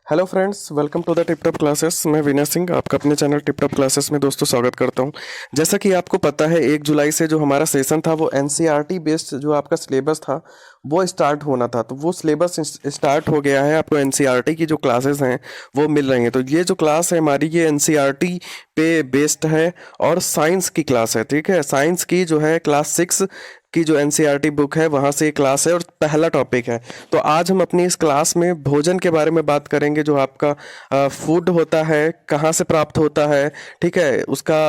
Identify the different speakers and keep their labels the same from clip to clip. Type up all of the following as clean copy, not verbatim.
Speaker 1: Hello friends, welcome to the tip top classes. मैं विनय सिंह आपका अपने चैनल टिप टॉप क्लासेस में दोस्तों स्वागत करता हूं। जैसा कि आपको पता है 1 जुलाई से जो हमारा सेशन था वो एनसीईआरटी बेस्ड जो आपका सिलेबस था वो स्टार्ट होना था। तो वो सिलेबस स्टार्ट हो गया है। आपको एनसीईआरटी की जो क्लासेस हैं वो मिल रही हैं। तो ये जो क्लास है हमारी ये एनसीईआरटी पे बेस्ड है और साइंस की क्लास है। ठीक है, साइंस की जो है क्लास 6 की जो एनसीईआरटी बुक है वहाँ से ये क्लास है और पहला टॉपिक है। तो आज हम अपनी इस क्लास में भोजन के बारे में बात करेंगे। जो आपका फूड होता है कहाँ से प्राप्त होता है, ठीक है, उसका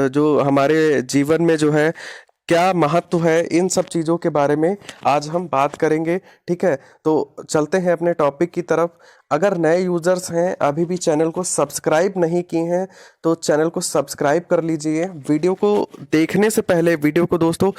Speaker 1: जो हमारे जीवन में जो है क्या महत्व है, इन सब चीज़ों के बारे में आज हम बात करेंगे। ठीक है, तो चलते हैं अपने टॉपिक की तरफ। अगर नए यूज़र्स हैं, अभी भी चैनल को सब्सक्राइब नहीं किए हैं तो चैनल को सब्सक्राइब कर लीजिए। वीडियो को देखने से पहले वीडियो को दोस्तों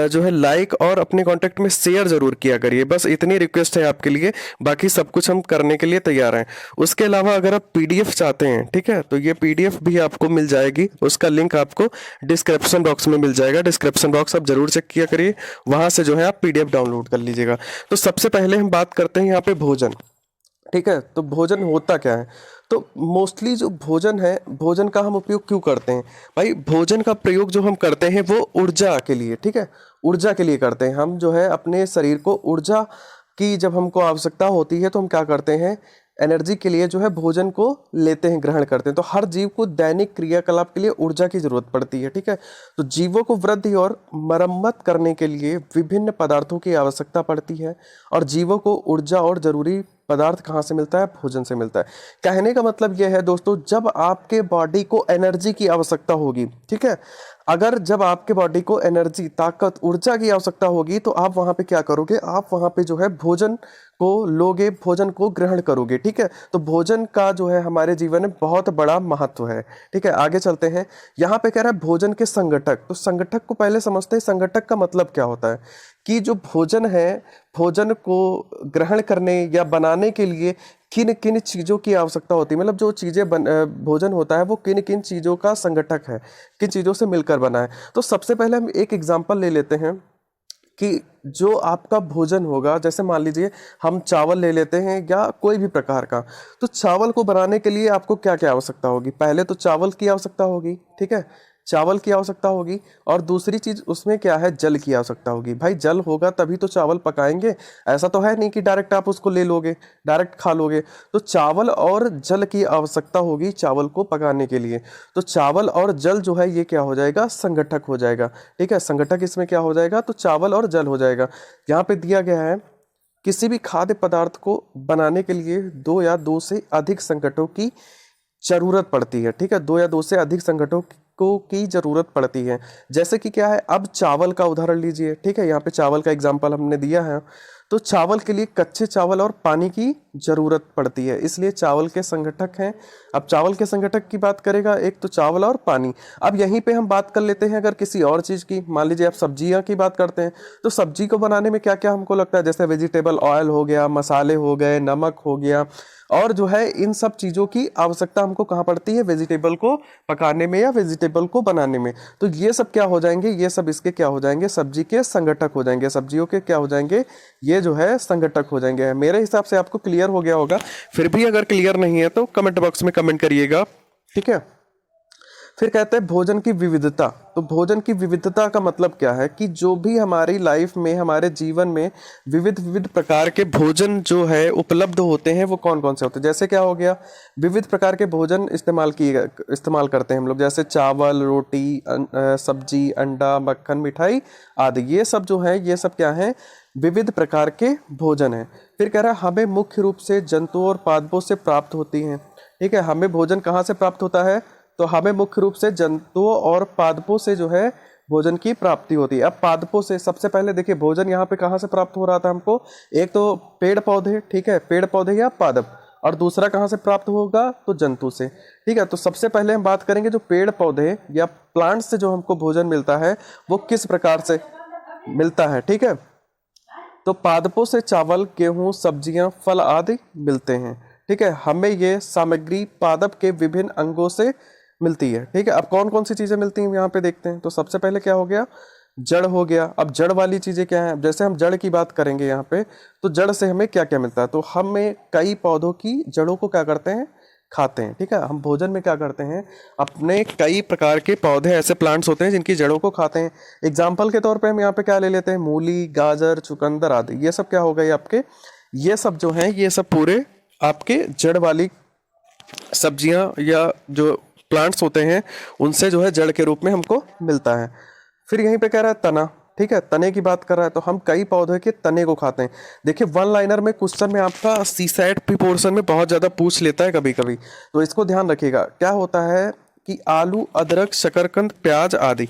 Speaker 1: जो है लाइक और अपने कांटेक्ट में शेयर ज़रूर किया करिए। बस इतनी रिक्वेस्ट है आपके लिए, बाकी सब कुछ हम करने के लिए तैयार हैं। उसके अलावा अगर आप पीडीएफ चाहते हैं, ठीक है, तो ये पीडीएफ भी आपको मिल जाएगी। उसका लिंक आपको डिस्क्रिप्शन बॉक्स में मिल जाएगा। डिस्क्रिप्शन बॉक्स आप जरूर चेक किया करिए, वहां से जो है आप पीडीएफ डाउनलोड कर लीजिएगा। तो सबसे पहले हम बात करते हैं यहाँ पे भोजन। ठीक है, तो भोजन होता क्या है। तो मोस्टली जो भोजन है, भोजन का हम उपयोग क्यों करते हैं भाई। भोजन का प्रयोग जो हम करते हैं वो ऊर्जा के लिए, ठीक है, ऊर्जा के लिए करते हैं। हम जो है अपने शरीर को ऊर्जा की जब हमको आवश्यकता होती है तो हम क्या करते हैं, एनर्जी के लिए जो है भोजन को लेते हैं, ग्रहण करते हैं। तो हर जीव को दैनिक क्रियाकलाप के लिए ऊर्जा की जरूरत पड़ती है। ठीक है, तो जीवों को वृद्धि और मरम्मत करने के लिए विभिन्न पदार्थों की आवश्यकता पड़ती है। और जीवों को ऊर्जा और जरूरी पदार्थ कहाँ से मिलता है, भोजन से मिलता है। कहने का मतलब यह है दोस्तों, जब आपके बॉडी को एनर्जी की आवश्यकता होगी, ठीक है, अगर जब आपके बॉडी को एनर्जी, ताकत, ऊर्जा की आवश्यकता होगी तो आप वहां पे क्या करोगे, आप वहां पे जो है भोजन को लोगे, भोजन को ग्रहण करोगे। ठीक है, तो भोजन का जो है हमारे जीवन में बहुत बड़ा महत्व है। ठीक है, आगे चलते हैं। यहाँ पे कह रहा है भोजन के संगठक। तो संगठक को पहले समझते हैं। संगठक का मतलब क्या होता है कि जो भोजन है, भोजन को ग्रहण करने या बनाने के लिए किन किन चीज़ों की आवश्यकता होती है। मतलब जो चीज़ें भोजन होता है वो किन किन चीज़ों का संगठक है, किन चीज़ों से मिलकर बना है। तो सबसे पहले हम एक एग्जांपल ले लेते हैं कि जो आपका भोजन होगा, जैसे मान लीजिए हम चावल ले लेते हैं या कोई भी प्रकार का। तो चावल को बनाने के लिए आपको क्या क्या आवश्यकता होगी। पहले तो चावल की आवश्यकता होगी, ठीक है, चावल की आवश्यकता होगी। और दूसरी चीज उसमें क्या है, जल की आवश्यकता होगी। भाई जल होगा तभी तो चावल पकाएंगे। ऐसा तो है नहीं कि डायरेक्ट आप उसको ले लोगे, डायरेक्ट खा लोगे। तो चावल और जल की आवश्यकता होगी चावल को पकाने के लिए। तो चावल और जल जो है ये क्या हो जाएगा, संगठक हो जाएगा। ठीक है, संगठक इसमें क्या हो जाएगा, तो चावल और जल हो जाएगा। यहाँ पे दिया गया है किसी भी खाद्य पदार्थ को बनाने के लिए 2 या 2 से अधिक संगठनों की जरूरत पड़ती है। ठीक है, 2 या 2 से अधिक संगठनों को की जरूरत पड़ती है। जैसे कि क्या है, अब चावल का उदाहरण लीजिए। ठीक है, यहाँ पे चावल का एग्जांपल हमने दिया है। तो चावल के लिए कच्चे चावल और पानी की जरूरत पड़ती है, इसलिए चावल के संगठक हैं। अब चावल के संगठक की बात करेगा, एक तो चावल और पानी। अब यहीं पे हम बात कर लेते हैं अगर किसी और चीज़ की। मान लीजिए आप सब्जियां की बात करते हैं, तो सब्जी को बनाने में क्या क्या हमको लगता है, जैसे वेजिटेबल ऑयल हो गया, मसाले हो गए, नमक हो गया, और जो है इन सब चीज़ों की आवश्यकता हमको कहाँ पड़ती है, वेजिटेबल को पकाने में या वेजिटेबल को बनाने में। तो ये सब क्या हो जाएंगे, ये सब इसके क्या हो जाएंगे, सब्जी के संगठक हो जाएंगे। सब्जियों के क्या हो जाएंगे, ये जो है संगठक हो जाएंगे। मेरे हिसाब से आपको क्लियर हो गया होगा। फिर भी अगर क्लियर नहीं है तो कमेंट बॉक्स में कमेंट करिएगा। ठीक है, फिर कहते हैं भोजन की विविधता। तो भोजन की विविधता का मतलब क्या है कि जो भी हमारी लाइफ में, हमारे जीवन में विविध विविध प्रकार के भोजन जो है उपलब्ध होते हैं वो कौन कौन से होते हैं। जैसे क्या हो गया, विविध प्रकार के भोजन इस्तेमाल करते हैं हम लोग, जैसे चावल, रोटी, सब्जी, अंडा, मक्खन, मिठाई आदि। ये सब जो है, ये सब क्या है, विविध प्रकार के भोजन है। फिर कह रहा है हमें मुख्य रूप से जंतुओं और पादपों से प्राप्त होती हैं। ठीक है, हमें भोजन कहाँ से प्राप्त होता है, तो हमें मुख्य रूप से जंतुओं और पादपों से जो है भोजन की प्राप्ति होती है। अब पादपों से सबसे पहले देखिए भोजन यहाँ पे कहाँ से प्राप्त हो रहा था हमको, एक तो पेड़ पौधे, ठीक है, पेड़ पौधे या पादप, और दूसरा कहाँ से प्राप्त होगा, तो जंतु से। ठीक है, तो सबसे पहले हम बात करेंगे जो पेड़ पौधे या प्लांट से जो हमको भोजन मिलता है वो किस प्रकार से मिलता है। ठीक है, तो पादपों से चावल, गेहूं, सब्जियां, फल आदि मिलते हैं। ठीक है, हमें ये सामग्री पादप के विभिन्न अंगों से मिलती है। ठीक है, अब कौन कौन सी चीजें मिलती हैं यहाँ पे देखते हैं। तो सबसे पहले क्या हो गया, जड़ हो गया। अब जड़ वाली चीज़ें क्या है, जैसे हम जड़ की बात करेंगे यहाँ पे, तो जड़ से हमें क्या क्या मिलता है, तो हमें कई पौधों की जड़ों को क्या करते हैं, खाते हैं। ठीक है, हम भोजन में क्या करते हैं, अपने कई प्रकार के पौधे ऐसे प्लांट्स होते हैं जिनकी जड़ों को खाते हैं। एग्जाम्पल के तौर पे हम यहाँ पे क्या ले लेते हैं, मूली, गाजर, चुकंदर आदि, ये सब क्या हो गए आपके, ये सब जो हैं ये सब पूरे आपके जड़ वाली सब्जियां या जो प्लांट्स होते हैं उनसे जो है जड़ के रूप में हमको मिलता है। फिर यहीं पे कह रहा है तना। ठीक है, तने की बात कर रहा है, तो हम कई पौधे के तने को खाते हैं। देखिए वन लाइनर में क्वेश्चन में आपका सी सेट पी पोर्शन में बहुत ज़्यादा पूछ लेता है कभी कभी, तो इसको ध्यान रखिएगा। क्या होता है कि आलू, अदरक, शकरकंद, प्याज आदि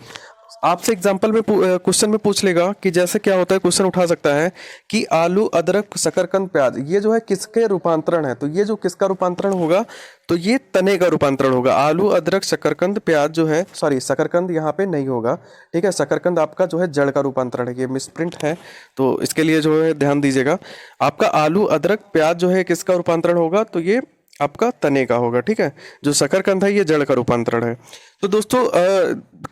Speaker 1: आपसे एग्जाम्पल में क्वेश्चन में पूछ लेगा कि जैसे क्या होता है, क्वेश्चन उठा सकता है कि आलू, अदरक, शकरकंद, प्याज ये जो है किसके रूपांतरण है, तो ये जो किसका रूपांतरण होगा, तो ये तने का रूपांतरण होगा। आलू, अदरक, शकरकंद, प्याज जो है, सॉरी शकरकंद यहाँ पे नहीं होगा। ठीक है, शकरकंद आपका जो है जड़ का रूपांतरण है, ये मिसप्रिंट है, तो इसके लिए जो है ध्यान दीजिएगा। आपका आलू, अदरक, प्याज जो है किसका रूपांतरण होगा, तो ये आपका तने का होगा। ठीक है, जो शकरकंद है ये जड़ का रूपांतरण है। तो दोस्तों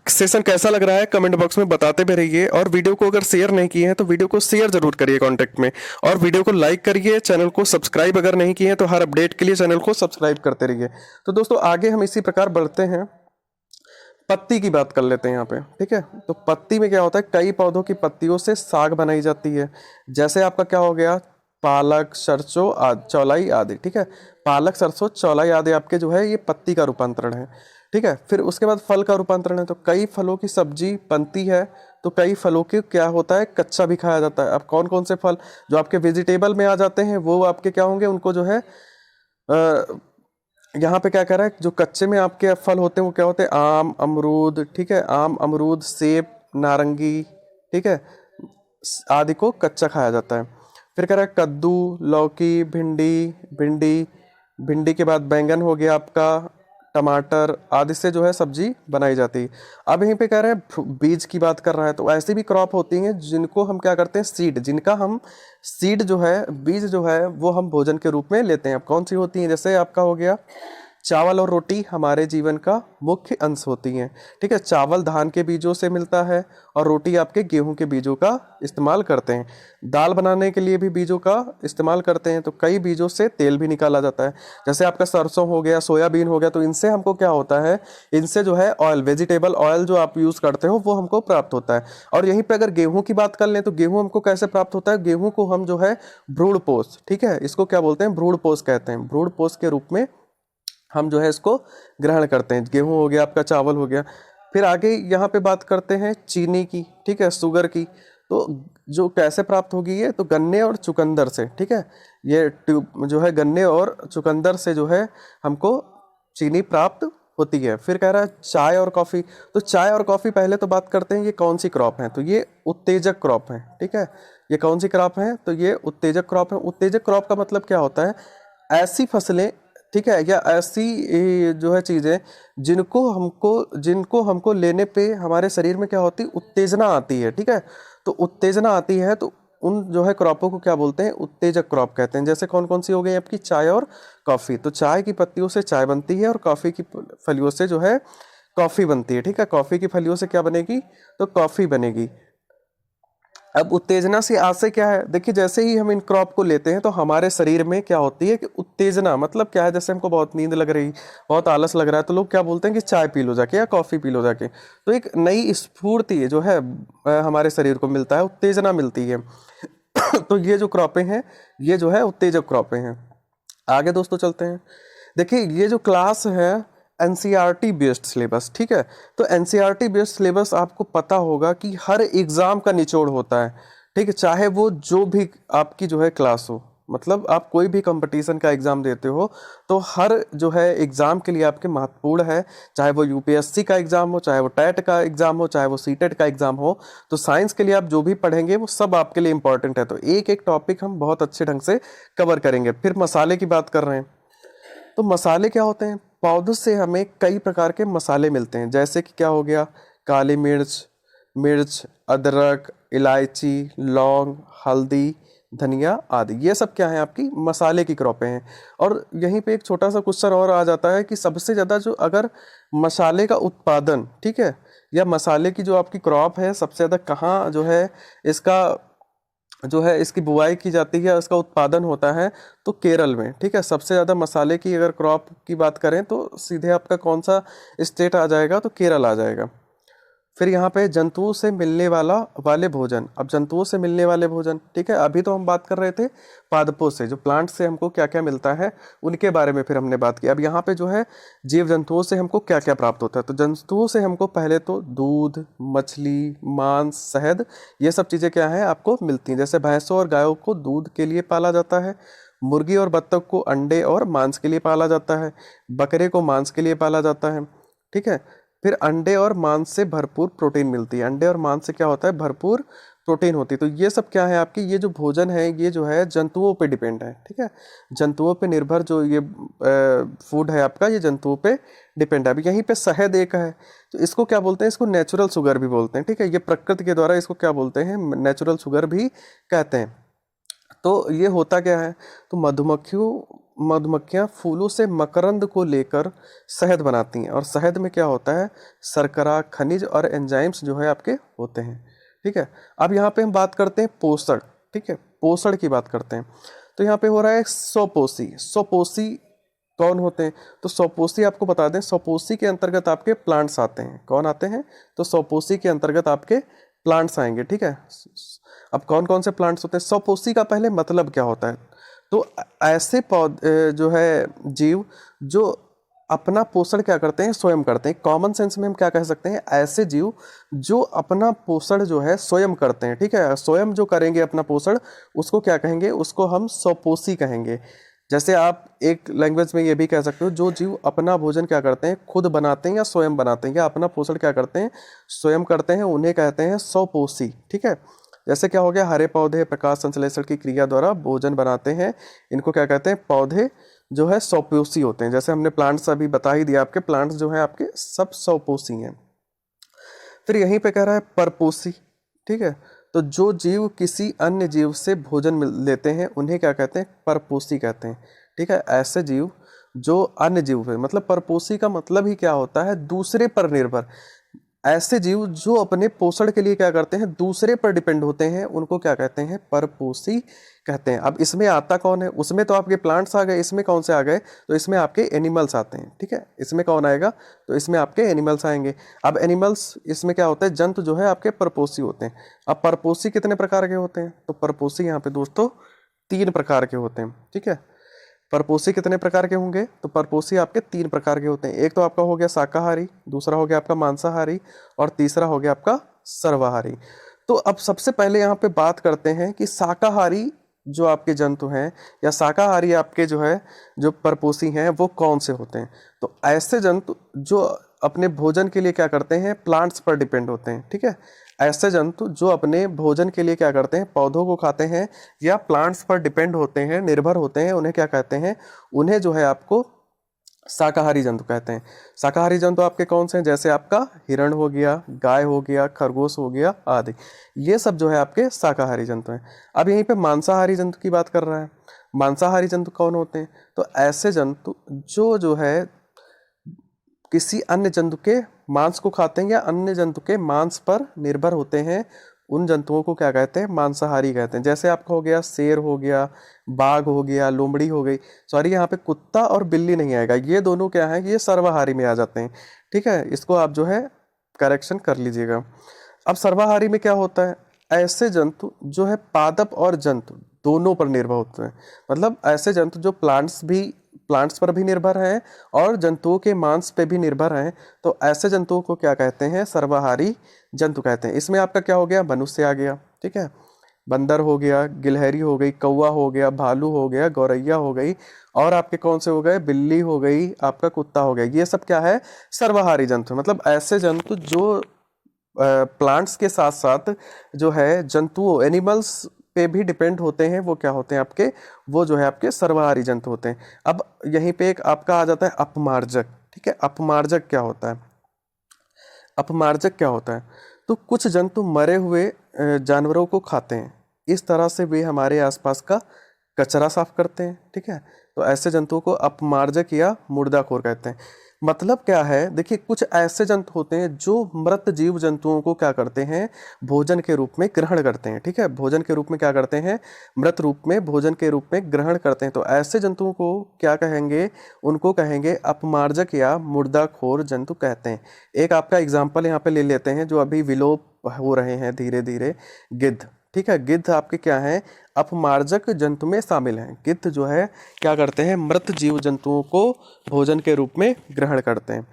Speaker 1: सेशन कैसा लग रहा है कमेंट बॉक्स में बताते भी रहिए, और वीडियो को अगर शेयर नहीं किए हैं तो वीडियो को शेयर जरूर करिए कांटेक्ट में, और वीडियो को लाइक करिए, चैनल को सब्सक्राइब अगर नहीं किए हैं तो हर अपडेट के लिए चैनल को सब्सक्राइब करते रहिए। तो दोस्तों आगे हम इसी प्रकार बढ़ते हैं, पत्ती की बात कर लेते हैं यहाँ पे। ठीक है, तो पत्ती में क्या होता है, कई पौधों की पत्तियों से साग बनाई जाती है। जैसे आपका क्या हो गया, पालक, सरसों आदि, चौलाई आदि। ठीक है, पालक, सरसों, चौलाई आदि आपके जो है ये पत्ती का रूपांतरण है। ठीक है, फिर उसके बाद फल का रूपांतरण है, तो कई फलों की सब्जी बनती है, तो कई फलों के क्या होता है, कच्चा भी खाया जाता है। अब कौन कौन से फल जो आपके वेजिटेबल में आ जाते हैं वो आपके क्या होंगे, उनको जो है यहाँ पे क्या कह रहा है, जो कच्चे में आपके फल होते हैं वो क्या होते हैं, आम, अमरूद। ठीक है, आम, अमरूद, सेब, नारंगी, ठीक है, आदि को कच्चा खाया जाता है। फिर कह रहा है कद्दू, लौकी, भिंडी, भिंडी, भिंडी के बाद बैंगन हो गया आपका, टमाटर आदि से जो है सब्जी बनाई जाती है। अब यहीं पे कह रहे हैं बीज की बात कर रहा है, तो ऐसी भी क्रॉप होती हैं जिनको हम क्या करते हैं, सीड, जिनका हम सीड जो है, बीज जो है वो हम भोजन के रूप में लेते हैं। अब कौन सी होती हैं, जैसे आपका हो गया चावल और रोटी हमारे जीवन का मुख्य अंश होती हैं। ठीक है, चावल धान के बीजों से मिलता है और रोटी आपके गेहूं के बीजों का इस्तेमाल करते हैं। दाल बनाने के लिए भी बीजों का इस्तेमाल करते हैं, तो कई बीजों से तेल भी निकाला जाता है। जैसे आपका सरसों हो गया, सोयाबीन हो गया, तो इनसे हमको क्या होता है, इनसे जो है ऑयल, वेजिटेबल ऑयल जो आप यूज़ करते हो वो हमको प्राप्त होता है। और यहीं पर अगर गेहूँ की बात कर लें तो गेहूँ हमको कैसे प्राप्त होता है, गेहूँ को हम जो है भ्रूणपोष, ठीक है, इसको क्या बोलते हैं, भ्रूणपोष कहते हैं। भ्रूणपोष के रूप में हम जो है इसको ग्रहण करते हैं। गेहूं हो गया आपका, चावल हो गया। फिर आगे यहाँ पे बात करते हैं चीनी की, ठीक है, शुगर की। तो जो कैसे प्राप्त होगी ये, तो गन्ने और चुकंदर से। ठीक है, ये जो है गन्ने और चुकंदर से जो है हमको चीनी प्राप्त होती है। फिर कह रहा है चाय और कॉफ़ी, तो चाय और कॉफ़ी पहले तो बात करते हैं ये कौन सी क्रॉप है, तो ये उत्तेजक क्रॉप है। ठीक है, ये कौन सी क्रॉप है, तो ये उत्तेजक क्रॉप है। उत्तेजक क्रॉप का मतलब क्या होता है, ऐसी फसलें, ठीक है, या ऐसी जो है चीज़ें जिनको हमको लेने पे हमारे शरीर में क्या होती है, उत्तेजना आती है। ठीक है, तो उत्तेजना आती है, तो उन जो है क्रॉपों को क्या बोलते हैं, उत्तेजक क्रॉप कहते हैं। जैसे कौन कौन सी हो गई आपकी, चाय और कॉफ़ी। तो चाय की पत्तियों से चाय बनती है और कॉफ़ी की फलियों से जो है कॉफ़ी बनती है। ठीक है, कॉफ़ी की फलियों से क्या बनेगी, तो कॉफ़ी बनेगी। अब उत्तेजना से आशय क्या है, देखिए जैसे ही हम इन क्रॉप को लेते हैं तो हमारे शरीर में क्या होती है कि उत्तेजना, मतलब क्या है, जैसे हमको बहुत नींद लग रही, बहुत आलस लग रहा है, तो लोग क्या बोलते हैं कि चाय पी लो जाके या कॉफ़ी पी लो जाके। तो एक नई स्फूर्ति जो है हमारे शरीर को मिलता है, उत्तेजना मिलती है। तो ये जो क्रॉपें हैं ये जो है उत्तेजक क्रॉपें हैं। आगे दोस्तों चलते हैं। देखिए ये जो क्लास है एनसीईआरटी बेस्ड सिलेबस, ठीक है, तो एनसीईआरटी बेस्ड सिलेबस आपको पता होगा कि हर एग्ज़ाम का निचोड़ होता है। ठीक है, चाहे वो जो भी आपकी जो है क्लास हो, मतलब आप कोई भी कंपटीशन का एग्ज़ाम देते हो तो हर जो है एग्ज़ाम के लिए आपके महत्वपूर्ण है, चाहे वो यूपीएससी का एग्ज़ाम हो, चाहे वो टेट का एग्ज़ाम हो, चाहे वो सीटेट का एग्ज़ाम हो। तो साइंस के लिए आप जो भी पढ़ेंगे वो सब आपके लिए इंपॉर्टेंट है। तो एक एक टॉपिक हम बहुत अच्छे ढंग से कवर करेंगे। फिर मसाले की बात कर रहे हैं, तो मसाले क्या होते हैं, पौधों से हमें कई प्रकार के मसाले मिलते हैं। जैसे कि क्या हो गया, काली मिर्च, मिर्च, अदरक, इलायची, लौंग, हल्दी, धनिया आदि, ये सब क्या है, आपकी मसाले की क्रॉपें हैं। और यहीं पे एक छोटा सा क्वेश्चन और आ जाता है कि सबसे ज़्यादा जो अगर मसाले का उत्पादन, ठीक है, या मसाले की जो आपकी क्रॉप है सबसे ज़्यादा कहाँ जो है इसका जो है इसकी बुआई की जाती है, इसका उत्पादन होता है, तो केरल में। ठीक है, सबसे ज़्यादा मसाले की अगर क्रॉप की बात करें तो सीधे आपका कौन सा स्टेट आ जाएगा, तो केरल आ जाएगा। फिर यहाँ पे जंतुओं से मिलने वाले भोजन। अब जंतुओं से मिलने वाले भोजन, ठीक है, अभी तो हम बात कर रहे थे पादपों से, जो प्लांट से हमको क्या क्या मिलता है उनके बारे में फिर हमने बात की। अब यहाँ पे जो है जीव जंतुओं से हमको क्या क्या प्राप्त होता है, तो जंतुओं से हमको पहले तो दूध, मछली, मांस, शहद, ये सब चीज़ें क्या है आपको मिलती हैं। जैसे भैंसों और गायों को दूध के लिए पाला जाता है, मुर्गी और बत्तख को अंडे और मांस के लिए पाला जाता है, बकरे को मांस के लिए पाला जाता है। ठीक है, फिर अंडे और मांस से भरपूर प्रोटीन मिलती है। अंडे और मांस से क्या होता है, भरपूर प्रोटीन होती है। तो ये सब क्या है आपकी, ये जो भोजन है ये जो है जंतुओं पे डिपेंड है। ठीक है, जंतुओं पे निर्भर जो ये फूड है आपका, ये जंतुओं पे डिपेंड है। अभी यहीं पे शहद एक है, तो इसको क्या बोलते हैं, इसको नेचुरल शुगर भी बोलते हैं। ठीक है, ये प्रकृति के द्वारा इसको क्या बोलते हैं, नेचुरल शुगर भी कहते हैं। तो ये होता क्या है, तो मधुमक्खियाँ फूलों से मकरंद को लेकर शहद बनाती हैं, और शहद में क्या होता है, शर्करा, खनिज और एंजाइम्स जो है आपके होते हैं। ठीक है, अब यहाँ पे हम बात करते हैं पोषण। ठीक है, पोषण की बात करते हैं, तो यहाँ पे हो रहा है स्वपोषी। स्वपोषी कौन होते हैं, तो स्वपोषी आपको बता दें, स्वपोषी के अंतर्गत आपके प्लांट्स आते हैं। कौन आते हैं, तो स्वपोषी के अंतर्गत आपके प्लांट्स आएंगे। ठीक है, अब कौन कौन से प्लांट्स होते हैं, स्वपोषी का पहले मतलब क्या होता है, तो ऐसे पौधे जो है जीव जो अपना पोषण क्या करते हैं, स्वयं करते हैं। कॉमन सेंस में हम क्या कह सकते हैं, ऐसे जीव जो अपना पोषण जो है स्वयं करते हैं। ठीक है, स्वयं जो करेंगे अपना पोषण, उसको क्या कहेंगे, उसको हम स्वपोषी कहेंगे। जैसे आप एक लैंग्वेज में ये भी कह सकते हो, जो जीव अपना भोजन क्या करते हैं, खुद बनाते हैं या स्वयं बनाते हैं, या अपना पोषण क्या करते हैं, स्वयं करते हैं, उन्हें कहते हैं स्वपोषी। ठीक है, जैसे क्या हो गया, हरे पौधे प्रकाश संश्लेषण की क्रिया द्वारा भोजन बनाते हैं, इनको क्या कहते हैं, पौधे जो है स्वपोषी होते हैं। जैसे हमने प्लांट्स अभी बता ही दिया, आपके प्लांट्स जो है आपके सब स्वपोषी हैं। फिर यहीं पे कह रहा है परपोषी। ठीक है, तो जो जीव किसी अन्य जीव से भोजन लेते हैं उन्हें क्या कहते हैं, परपोषी कहते हैं। ठीक है, ऐसे जीव जो अन्य जीव है, मतलब परपोषी का मतलब ही क्या होता है, दूसरे पर निर्भर। ऐसे जीव जो अपने पोषण के लिए क्या करते हैं, दूसरे पर डिपेंड होते हैं, उनको क्या कहते हैं, परपोषी कहते हैं। अब इसमें आता कौन है, उसमें तो आपके प्लांट्स आ गए, इसमें कौन से आ गए, तो इसमें आपके एनिमल्स आते हैं। ठीक है, इसमें कौन आएगा, तो इसमें आपके एनिमल्स आएंगे। अब एनिमल्स, इसमें क्या होता है, जंतु जो है आपके परपोषी होते हैं। अब परपोषी कितने प्रकार के होते हैं, तो परपोषी यहाँ पे दोस्तों 3 प्रकार के होते हैं। ठीक है, परपोषी कितने प्रकार के होंगे, तो परपोषी आपके 3 प्रकार के होते हैं। एक तो आपका हो गया शाकाहारी, दूसरा हो गया आपका मांसाहारी, और तीसरा हो गया आपका सर्वाहारी। तो अब सबसे पहले यहाँ पे बात करते हैं कि शाकाहारी जो आपके जंतु हैं, या शाकाहारी आपके जो है जो परपोषी हैं, वो कौन से होते हैं, तो ऐसे जंतु जो अपने भोजन के लिए क्या करते हैं, प्लांट्स पर डिपेंड होते हैं। ठीक है, ऐसे जंतु जो अपने भोजन के लिए क्या करते हैं, पौधों को खाते हैं या प्लांट्स पर डिपेंड होते हैं, निर्भर होते हैं, उन्हें क्या कहते हैं, उन्हें जो है आपको शाकाहारी जंतु कहते हैं। शाकाहारी जंतु आपके कौन से हैं, जैसे आपका हिरण हो गया, गाय हो गया, खरगोश हो गया आदि, ये सब जो है आपके शाकाहारी जंतु हैं। अब यहीं पे मांसाहारी जंतु की बात कर रहा है। मांसाहारी जंतु कौन होते हैं, तो ऐसे जंतु जो है किसी अन्य जंतु के मांस को खाते हैं या अन्य जंतु के मांस पर निर्भर होते हैं, उन जंतुओं को क्या कहते हैं, मांसाहारी कहते हैं। जैसे आपका हो गया शेर हो गया, बाघ हो गया, लोमड़ी हो गई, सॉरी यहाँ पे कुत्ता और बिल्ली नहीं आएगा, ये दोनों क्या है, ये सर्वाहारी में आ जाते हैं। ठीक है, इसको आप जो है करेक्शन कर लीजिएगा। अब सर्वाहारी में क्या होता है, ऐसे जंतु जो है पादप और जंतु दोनों पर निर्भर होते हैं। मतलब ऐसे जंतु जो प्लांट्स पर भी निर्भर हैं और जंतुओं के मांस पे भी निर्भर हैं, तो ऐसे जंतुओं को क्या कहते हैं, सर्वाहारी जंतु कहते हैं। इसमें आपका क्या हो गया, मनुष्य आ गया। ठीक है, बंदर हो गया, गिलहरी हो गई, कौवा हो गया, भालू हो गया, गौरैया हो गई, और आपके कौन से हो गए, बिल्ली हो गई, आपका कुत्ता हो गया। ये सब क्या है, सर्वाहारी जंतु। मतलब ऐसे जंतु जो प्लांट्स के साथ साथ जो है जंतुओं, एनिमल्स पे भी डिपेंड होते हैं, वो क्या होते हैं आपके, वो जो है आपके सर्वाहारी जंतु होते हैं। अब यहीं पे एक आपका आ जाता है अपमार्जक। ठीक है, अपमार्जक क्या होता है, अपमार्जक क्या होता है, तो कुछ जंतु मरे हुए जानवरों को खाते हैं, इस तरह से वे हमारे आसपास का कचरा साफ करते हैं। ठीक है, तो ऐसे जंतुओं को अपमार्जक या मुर्दाखोर कहते हैं। मतलब क्या है, देखिए कुछ ऐसे जंतु होते हैं जो मृत जीव जंतुओं को क्या करते हैं, भोजन के रूप में ग्रहण करते हैं। ठीक है, भोजन के रूप में क्या करते हैं, मृत रूप में भोजन के रूप में ग्रहण करते हैं। तो ऐसे जंतुओं को क्या कहेंगे, उनको कहेंगे अपमार्जक या मुर्दाखोर जंतु कहते हैं। एक आपका एग्जाम्पल यहाँ पे ले लेते हैं जो अभी विलोप हो रहे हैं धीरे धीरे, गिद्ध। ठीक है, गिद्ध आपके क्या है, अपमार्जक जंतु में शामिल हैं। गिद्ध जो है क्या करते हैं, मृत जीव जंतुओं को भोजन के रूप में ग्रहण करते हैं।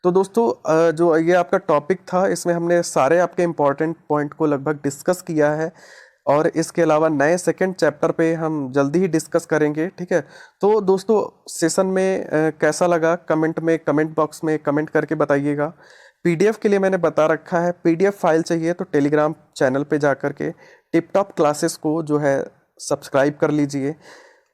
Speaker 1: तो दोस्तों जो ये आपका टॉपिक था, इसमें हमने सारे आपके इम्पोर्टेंट पॉइंट को लगभग डिस्कस किया है, और इसके अलावा नए सेकंड चैप्टर पे हम जल्दी ही डिस्कस करेंगे। ठीक है, तो दोस्तों सेशन में कैसा लगा, कमेंट में, कमेंट बॉक्स में कमेंट करके बताइएगा। पीडीएफ के लिए मैंने बता रखा है, पीडीएफ फाइल चाहिए तो टेलीग्राम चैनल पे जा कर के टिप टॉप क्लासेस को जो है सब्सक्राइब कर लीजिए,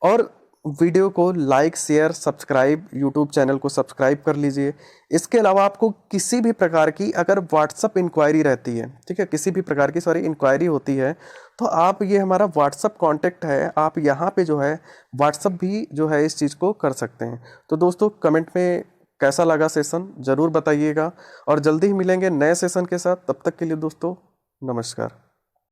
Speaker 1: और वीडियो को like share subscribe, YouTube channel को सब्सक्राइब कर लीजिए। इसके अलावा आपको किसी भी प्रकार की अगर व्हाट्सअप इंक्वायरी रहती है, ठीक है, किसी भी प्रकार की इंक्वायरी होती है, तो आप ये हमारा व्हाट्सअप कॉन्टेक्ट है, आप यहाँ पे जो है व्हाट्सअप भी जो है इस चीज़ को कर सकते हैं। तो दोस्तों कमेंट में कैसा लगा सेशन ज़रूर बताइएगा, और जल्दी ही मिलेंगे नए सेशन के साथ। तब तक के लिए दोस्तों नमस्कार।